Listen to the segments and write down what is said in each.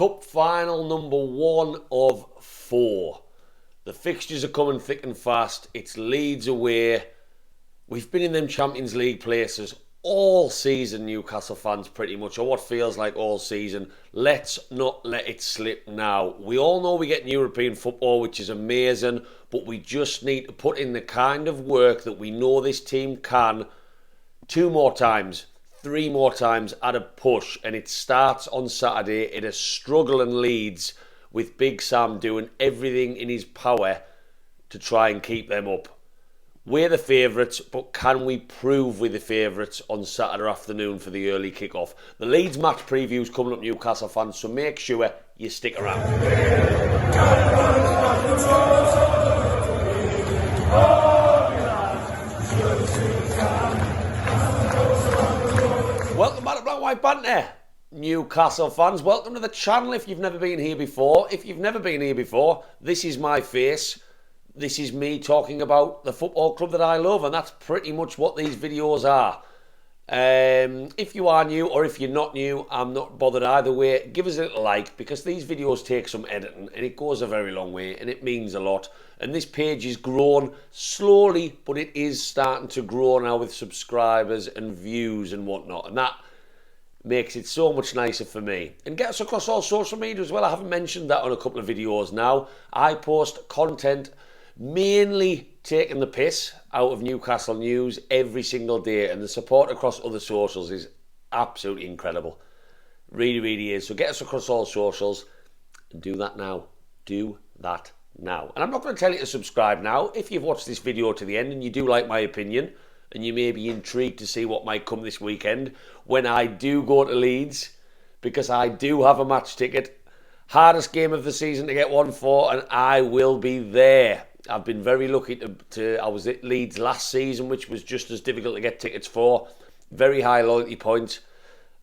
Cup final number 1 of 4. The fixtures are coming thick and fast. It's Leeds away. We've been in them Champions League places all season, Newcastle fans, pretty much, or what feels like all season. Let's not let it slip now. We all know we get European football, which is amazing, but we just need to put in the kind of work that we know this team can 2 more times, 3 more times at a push, and it starts on Saturday. It is struggling Leeds with Big Sam doing everything in his power to try and keep them up. We're the favourites, but can we prove we're the favourites on Saturday afternoon for the early kick-off? The Leeds match preview is coming up, Newcastle fans, so make sure you stick around. Welcome back to Black White Banter, Newcastle fans. Welcome to the channel if you've never been here before. If you've never been here before, this is my face. This is me talking about the football club that I love, and that's pretty much what these videos are. If you are new or if you're not new, I'm not bothered either way. Give us a little like, because these videos take some editing and it goes a very long way and it means a lot. And this page is grown slowly, but it is starting to grow now with subscribers and views and whatnot. And that makes it so much nicer for me. And get us across all social media as well. I haven't mentioned that on a couple of videos now. I post content mainly taking the piss out of Newcastle news every single day, and the support across other socials is absolutely incredible. Really is. So get us across all socials and do that now. Do that now. And I'm not going to tell you to subscribe now. If you've watched this video to the end and you do like my opinion and you may be intrigued to see what might come this weekend when I do go to Leeds, because I do have a match ticket. Hardest game of the season to get one for, and I will be there. I've been very lucky I was at Leeds last season, which was just as difficult to get tickets for. Very high loyalty points.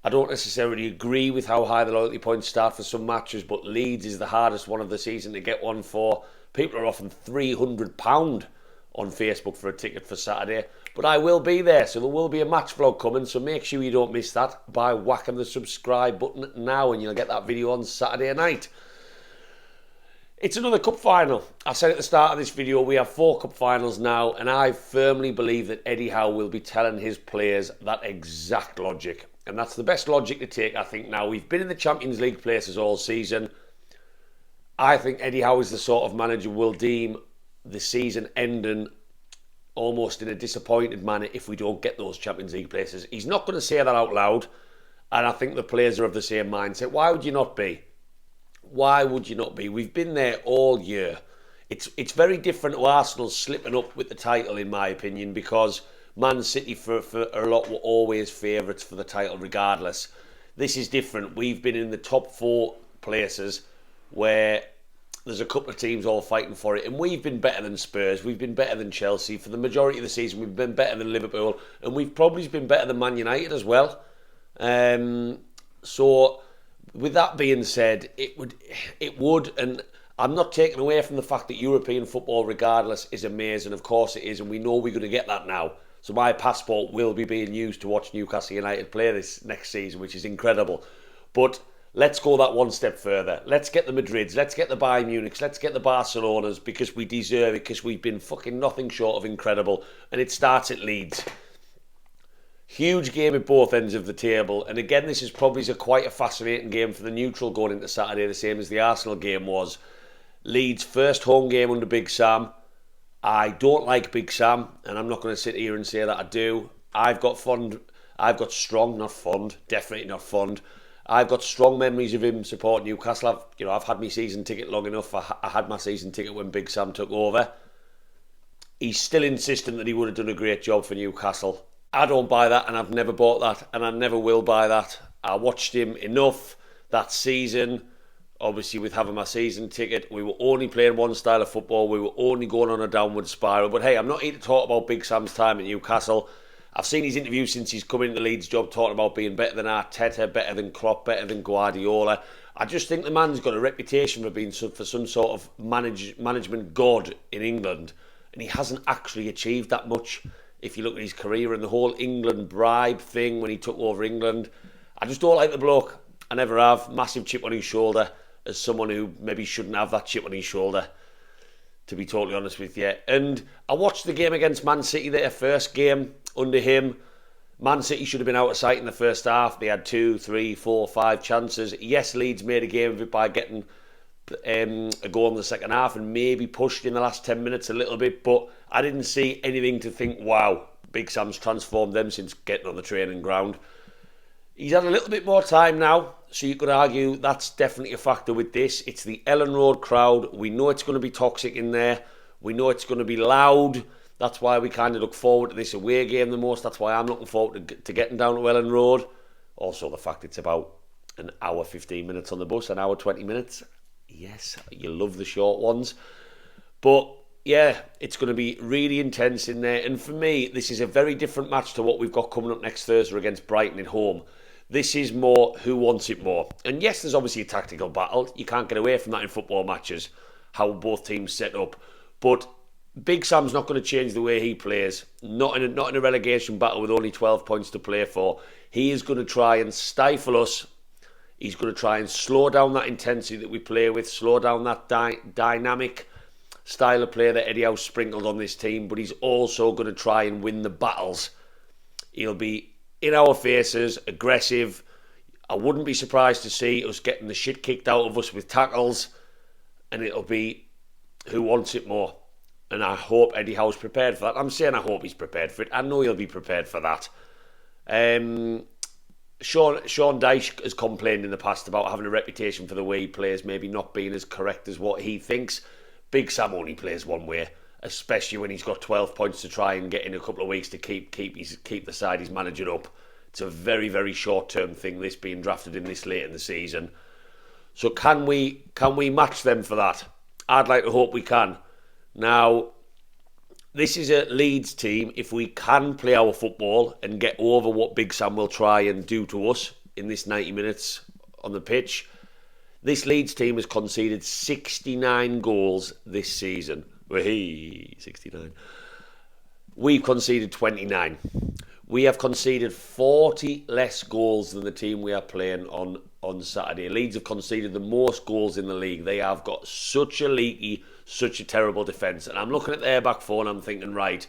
I don't necessarily agree with how high the loyalty points start for some matches, but Leeds is the hardest one of the season to get one for. People are offering £300 on Facebook for a ticket for Saturday, but I will be there, so there will be a match vlog coming, so make sure you don't miss that by whacking the subscribe button now, and you'll get that video on Saturday night. It's another cup final. I said at the start of this video, we have 4 cup finals now, and I firmly believe that Eddie Howe will be telling his players that exact logic. And that's the best logic to take, I think, now. We've been in the Champions League places all season. I think Eddie Howe is the sort of manager who will deem the season ending almost in a disappointed manner if we don't get those Champions League places. He's not going to say that out loud, and I think the players are of the same mindset. Why would you not be? Why would you not be? We've been there all year. It's very different to Arsenal slipping up with the title, in my opinion, because Man City for a lot were always favourites for the title regardless. This is different. We've been in the top 4 places where there's a couple of teams all fighting for it, and we've been better than Spurs, we've been better than Chelsea. For the majority of the season, we've been better than Liverpool, and we've probably been better than Man United as well. So with that being said, it would, and I'm not taking away from the fact that European football, regardless, is amazing. Of course it is, and we know we're going to get that now. So my passport will be being used to watch Newcastle United play this next season, which is incredible. But let's go that one step further. Let's get the Madrids, let's get the Bayern Munichs, let's get the Barcelonas, because we deserve it, because we've been fucking nothing short of incredible. And it starts at Leeds. Huge game at both ends of the table, and again, this is probably quite a fascinating game for the neutral going into Saturday, the same as the Arsenal game was. Leeds' first home game under Big Sam. I don't like Big Sam, and I'm not going to sit here and say that I do. I've got strong, not fond, definitely not fond. I've got strong memories of him supporting Newcastle. I've had my season ticket long enough. I had my season ticket when Big Sam took over. He's still insistent that he would have done a great job for Newcastle. I don't buy that, and I've never bought that, and I never will buy that. I watched him enough that season. Obviously, with having my season ticket, we were only playing one style of football. We were only going on a downward spiral. But hey, I'm not here to talk about Big Sam's time at Newcastle. I've seen his interviews since he's come into the Leeds job, talking about being better than Arteta, better than Klopp, better than Guardiola. I just think the man's got a reputation for being for some sort of management god in England, and he hasn't actually achieved that much. If you look at his career and the whole England bribe thing when he took over England, I just don't like the bloke. I never have. Massive chip on his shoulder as someone who maybe shouldn't have that chip on his shoulder, to be totally honest with you. And I watched the game against Man City, their first game under him. Man City should have been out of sight in the first half. They had 2, 3, 4, 5 chances. Yes, Leeds made a game of it by getting a goal in the second half and maybe pushed in the last 10 minutes a little bit, but I didn't see anything to think, wow, Big Sam's transformed them since getting on the training ground. He's had a little bit more time now, so you could argue that's definitely a factor with this. It's the Ellen Road crowd. We know it's going to be toxic in there. We know it's going to be loud. That's why we kind of look forward to this away game the most. That's why I'm looking forward to getting down to Ellen Road. Also, the fact it's about an hour 15 minutes on the bus, an hour 20 minutes. Yes, you love the short ones. But yeah, it's going to be really intense in there. And for me, this is a very different match to what we've got coming up next Thursday against Brighton at home. This is more who wants it more. And yes, there's obviously a tactical battle. You can't get away from that in football matches, how both teams set up. But Big Sam's not going to change the way he plays. Not in a relegation battle with only 12 points to play for. He is going to try and stifle us. He's going to try and slow down that intensity that we play with, slow down that dynamic style of play that Eddie Howe sprinkled on this team, but he's also going to try and win the battles. He'll be in our faces, aggressive. I wouldn't be surprised to see us getting the shit kicked out of us with tackles, and it'll be who wants it more. And I hope Eddie Howe's prepared for that. I'm saying I hope he's prepared for it. I know he'll be prepared for that. Sean Dyche has complained in the past about having a reputation for the way he plays, maybe not being as correct as what he thinks. Big Sam only plays one way, especially when he's got 12 points to try and get in a couple of weeks to keep the side he's managing up. It's a very, very short-term thing, this being drafted in this late in the season. So can we match them for that? I'd like to hope we can. Now, this is a Leeds team. If we can play our football and get over what Big Sam will try and do to us in this 90 minutes on the pitch, this Leeds team has conceded 69 goals this season. Hey, 69. We've conceded 29. We have conceded 40 less goals than the team we are playing on Saturday. Leeds have conceded the most goals in the league. They have got such a leaky, such a terrible defence. And I'm looking at their back four and I'm thinking, right,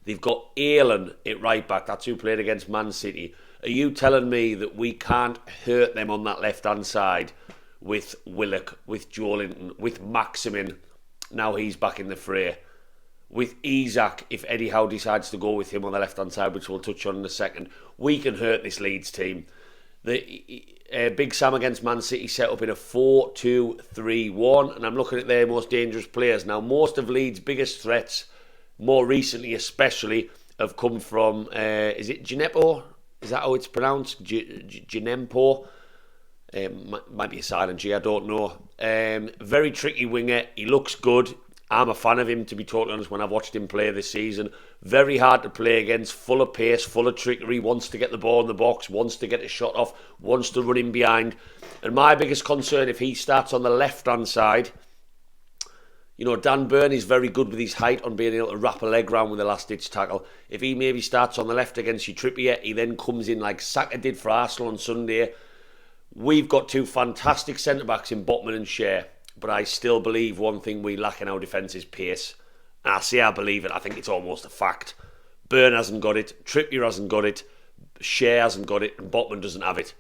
they've got Aylan at right back. That's who played against Man City. Are you telling me that we can't hurt them on that left-hand side with Willock, with Joelinton, with Maximin? Now he's back in the fray. With Isak, if Eddie Howe decides to go with him on the left-hand side, which we'll touch on in a second, we can hurt this Leeds team. The Big Sam against Man City set up in a 4-2-3-1, and I'm looking at their most dangerous players. Now, most of Leeds' biggest threats, more recently especially, have come from, is it Djenepo? Is that how it's pronounced? Djenepo? Might be a silent G, I don't know. Very tricky winger. He looks good. I'm a fan of him, to be totally honest, when I've watched him play this season. Very hard to play against, full of pace, full of trickery, wants to get the ball in the box, wants to get a shot off, wants to run in behind. And my biggest concern, if he starts on the left-hand side, you know, Dan Burn is very good with his height on being able to wrap a leg round with a last-ditch tackle. If he maybe starts on the left against you, Trippier, he then comes in like Saka did for Arsenal on Sunday. We've got two fantastic centre-backs in Botman and Shea. But I still believe one thing we lack in our defence is pace. And I say I believe it, I think it's almost a fact. Burn hasn't got it, Trippier hasn't got it, Shea hasn't got it, and Botman doesn't have it.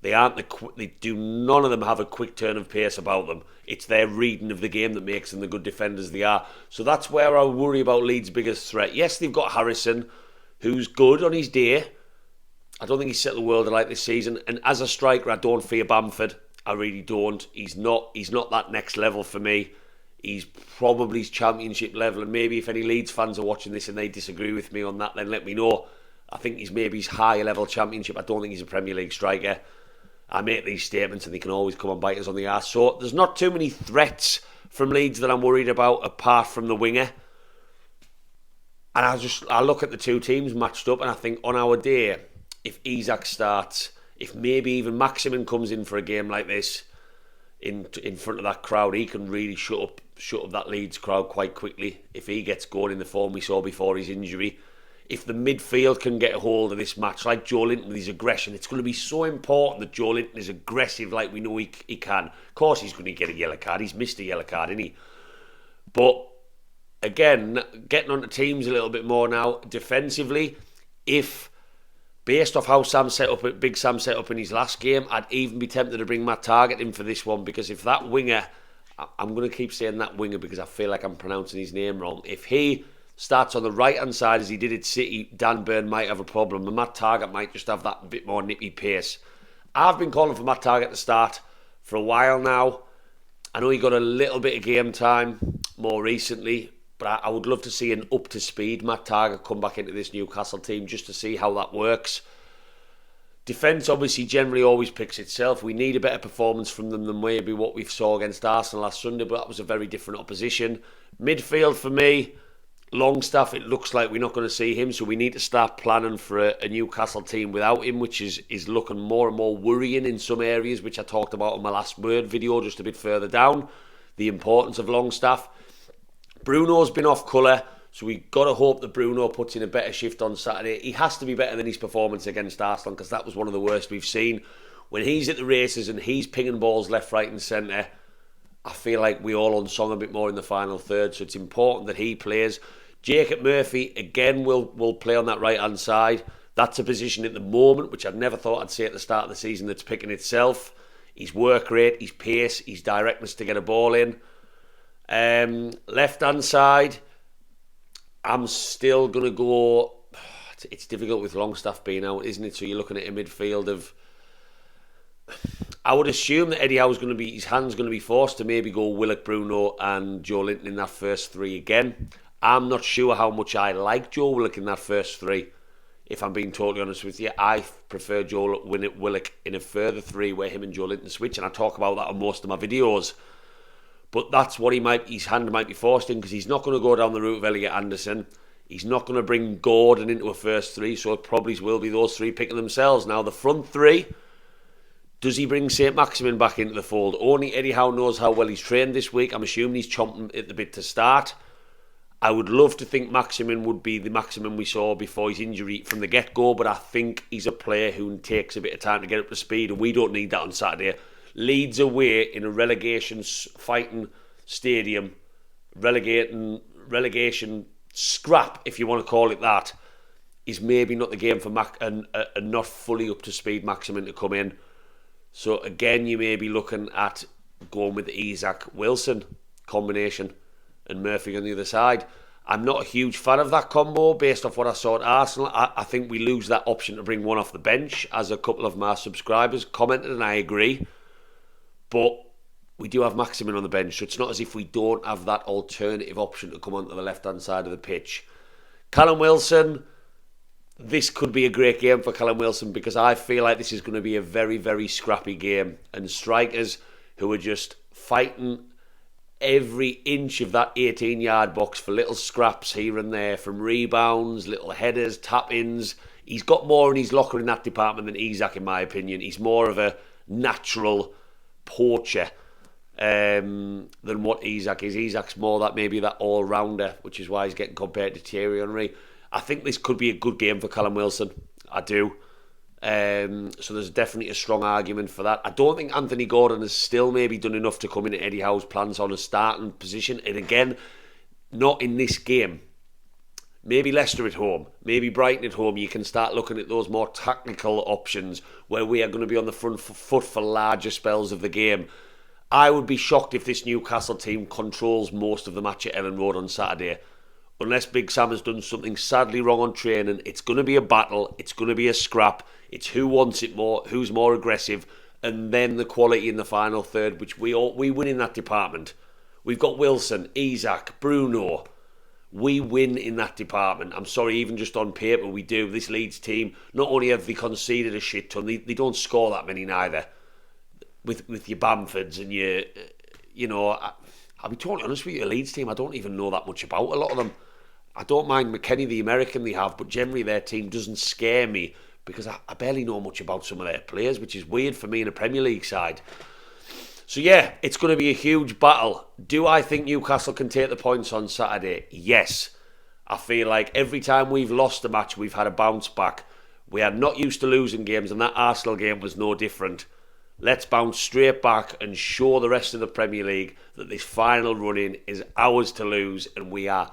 None of them have a quick turn of pace about them. It's their reading of the game that makes them the good defenders they are. So that's where I worry about Leeds' biggest threat. Yes, they've got Harrison, who's good on his day. I don't think he's set the world alight this season. And as a striker, I don't fear Bamford. I really don't. He's not that next level for me. He's probably championship level, and maybe if any Leeds fans are watching this and they disagree with me on that, then let me know. I think he's higher level championship. I don't think he's a Premier League striker. I make these statements and they can always come and bite us on the arse. So there's not too many threats from Leeds that I'm worried about apart from the winger. And I look at the two teams matched up and I think on our day, if Isak starts, if maybe even Maximin comes in for a game like this in front of that crowd, he can really shut up that Leeds crowd quite quickly if he gets going in the form we saw before his injury. if the midfield can get a hold of this match, like Joe Linton with his aggression, it's going to be so important that Joe Linton is aggressive like we know he can. Of course he's going to get a yellow card. He's missed a yellow card, isn't he? But again, getting onto teams a little bit more now, defensively, if based off how Big Sam set up in his last game, I'd even be tempted to bring Matt Targett in for this one, because if that winger, I'm going to keep saying that winger because I feel like I'm pronouncing his name wrong, if he starts on the right-hand side as he did at City, Dan Burn might have a problem, and Matt Targett might just have that bit more nippy pace. I've been calling for Matt Targett to start for a while now. I know he got a little bit of game time more recently, but I would love to see an up-to-speed Matt Targett come back into this Newcastle team just to see how that works. Defence obviously generally always picks itself. We need a better performance from them than maybe what we saw against Arsenal last Sunday, but that was a very different opposition. Midfield for me, Longstaff, it looks like we're not going to see him, so we need to start planning for a Newcastle team without him, which is looking more and more worrying in some areas, which I talked about in my last word video just a bit further down, the importance of Longstaff. Bruno's been off colour, so we've got to hope that Bruno puts in a better shift on Saturday. He has to be better than his performance against Arsenal, because that was one of the worst we've seen. When he's at the races and he's pinging balls left, right and centre, I feel like we all unsung a bit more in the final third, so it's important that he plays. Jacob Murphy, again, will play on that right-hand side. That's a position at the moment, which I'd never thought I'd say at the start of the season, that's picking itself. His work rate, his pace, his directness to get a ball in. Left-hand side, I'm still going to go... It's difficult with Longstaff being out, isn't it? So you're looking at a midfield of... I would assume that Eddie Howe's going to be... His hand's going to be forced to maybe go Willock, Bruno and Joe Linton in that first three again. I'm not sure how much I like Joe Willock in that first three. If I'm being totally honest with you, I prefer Joe Willock in a further three where him and Joe Linton switch, and I talk about that on most of my videos. But that's what his hand might be forced in, because he's not going to go down the route of Elliot Anderson. He's not going to bring Gordon into a first three, so it probably will be those three picking themselves. Now, the front three, does he bring St. Maximin back into the fold? Only Eddie Howe knows how well he's trained this week. I'm assuming he's chomping at the bit to start. I would love to think Maximin would be the Maximin we saw before his injury from the get-go, but I think he's a player who takes a bit of time to get up to speed, and we don't need that on Saturday. Leeds away in a relegation fighting stadium, relegation scrap, if you want to call it that, is maybe not the game for a not fully up to speed Maximin to come in. So again, you may be looking at going with the Isak Wilson combination and Murphy on the other side. I'm not a huge fan of that combo based off what I saw at Arsenal. I think we lose that option to bring one off the bench, as a couple of my subscribers commented, and I agree. But we do have Maximin on the bench, so it's not as if we don't have that alternative option to come onto the left-hand side of the pitch. Callum Wilson, this could be a great game for Callum Wilson, because I feel like this is going to be a very, very scrappy game. And strikers who are just fighting every inch of that 18-yard box for little scraps here and there, from rebounds, little headers, tap-ins. He's got more in his locker in that department than Isak, in my opinion. He's more of a natural poacher than what Isak is. Isak's more that maybe that all-rounder, which is why he's getting compared to Thierry Henry. I think this could be a good game for Callum Wilson. I do. So there's definitely a strong argument for that. I don't think Anthony Gordon has still maybe done enough to come into Eddie Howe's plans on a starting position. And again, not in this game. Maybe Leicester at home, maybe Brighton at home. You can start looking at those more tactical options where we are going to be on the front foot for larger spells of the game. I would be shocked if this Newcastle team controls most of the match at Ellen Road on Saturday. Unless Big Sam has done something sadly wrong on training, it's going to be a battle, it's going to be a scrap, it's who wants it more, who's more aggressive, and then the quality in the final third, which we win in that department. We've got Wilson, Isak, Bruno. We win in that department. I'm sorry, even just on paper we do. This Leeds team, not only have they conceded a shit ton, they don't score that many neither. With your Bamfords and your, I'll be totally honest with you, a Leeds team, I don't even know that much about a lot of them. I don't mind McKennie, the American they have, but generally their team doesn't scare me because I barely know much about some of their players, which is weird for me in a Premier League side. So yeah, it's going to be a huge battle. Do I think Newcastle can take the points on Saturday? Yes. I feel like every time we've lost a match, we've had a bounce back. We are not used to losing games, and that Arsenal game was no different. Let's bounce straight back and show the rest of the Premier League that this final run-in is ours to lose, and we are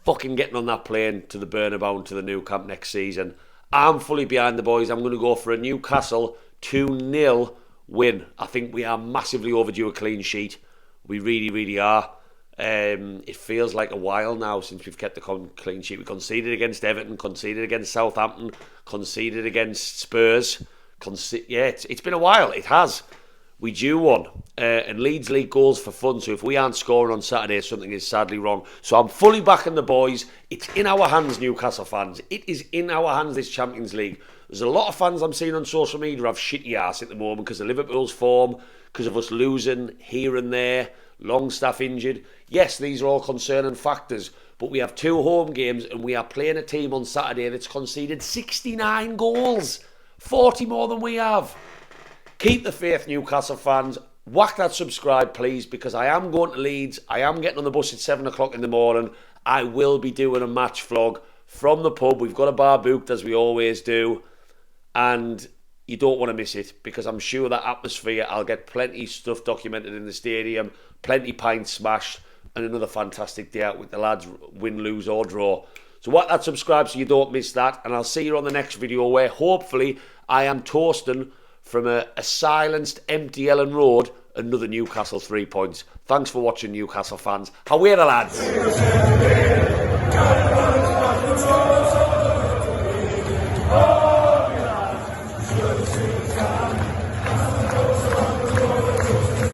fucking getting on that plane to the Bernabeu, to the Nou Camp next season. I'm fully behind the boys. I'm going to go for a Newcastle 2-0 win. I think we are massively overdue a clean sheet. We really, really are. It feels like a while now since we've kept the clean sheet. We conceded against Everton, conceded against Southampton, conceded against Spurs. It's been a while. It has. We due one. And Leeds league goals for fun. So if we aren't scoring on Saturday, something is sadly wrong. So I'm fully backing the boys. It's in our hands, Newcastle fans. It is in our hands, this Champions League. There's a lot of fans I'm seeing on social media have shitty ass at the moment because of Liverpool's form, because of us losing here and there, Longstaff injured. Yes, these are all concerning factors, but we have 2 home games and we are playing a team on Saturday that's conceded 69 goals. 40 more than we have. Keep the faith, Newcastle fans. Whack that subscribe, please, because I am going to Leeds. I am getting on the bus at 7 o'clock in the morning. I will be doing a match vlog from the pub. We've got a bar booked, as we always do. And you don't want to miss it, because I'm sure that atmosphere, I'll get plenty of stuff documented in the stadium, plenty pints smashed, and another fantastic day out with the lads, win, lose or draw. So whack that subscribe so you don't miss that, and I'll see you on the next video where hopefully I am toasting from a silenced, empty Ellen Road another Newcastle 3 points. Thanks for watching, Newcastle fans. Away the lads.